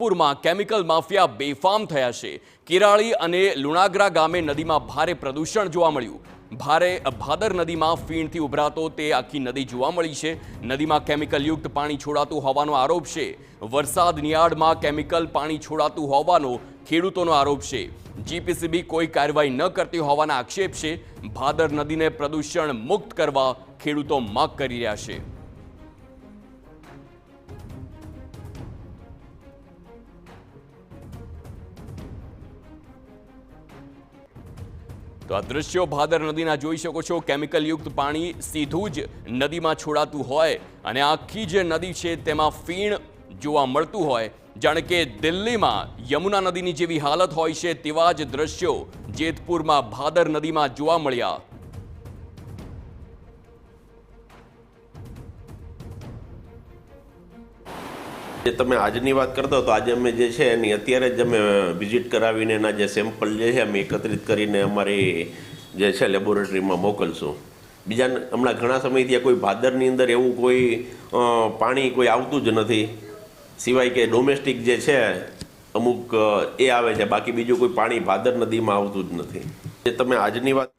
પૂરમાં chemical mafia બેફામ થયા છે। કિરાળી અને લુણાગરા ગામે નદીમાં ભારે પ્રદૂષણ જોવા મળ્યું। ભાદર નદીમાં ફીણથી ઉભરાતો તે આખી નદી જોવા મળી છે। નદીમાં કેમિકલયુક્ત પાણી છોડાતું હોવાનો આરોપ છે। વરસાદ નિયાળમાં કેમિકલ પાણી છોડાતું હોવાનો ખેડૂતોનો આરોપ છે। જીપીસીબી કોઈ કાર્યવાહી ન કરતી હોવાના આક્ષેપ છે। ભાદર નદીને પ્રદૂષણ મુક્ત કરવા ખેડૂતો માંગ કરી રહ્યા છે। તો આ દ્રશ્યો ભાદર નદીના જોઈ શકો છો। કેમિકલયુક્ત પાણી સીધું જ નદીમાં છોડાતું હોય અને આખી જે નદી છે તેમાં ફીણ જોવા મળતું હોય। જાણે કે દિલ્હીમાં યમુના નદીની જેવી હાલત હોય છે તેવા જ દ્રશ્યો જેતપુરમાં ભાદર નદીમાં જોવા મળ્યા। તમે આજની વાત કરતા તો આજે અમે જે છે એની અત્યારે જ અમે વિઝિટ કરાવીને એના જે સેમ્પલ જે છે અમે એકત્રિત કરીને અમારી જે છે લેબોરેટરીમાં મોકલશું। બીજા હમણાં ઘણા સમયથી કોઈ ભાદરની અંદર એવું કોઈ પાણી કોઈ આવતું જ નથી, સિવાય કે ડોમેસ્ટિક જે છે અમુક એ આવે છે, બાકી બીજું કોઈ પાણી ભાદર નદીમાં આવતું જ નથી। તમે આજની વાત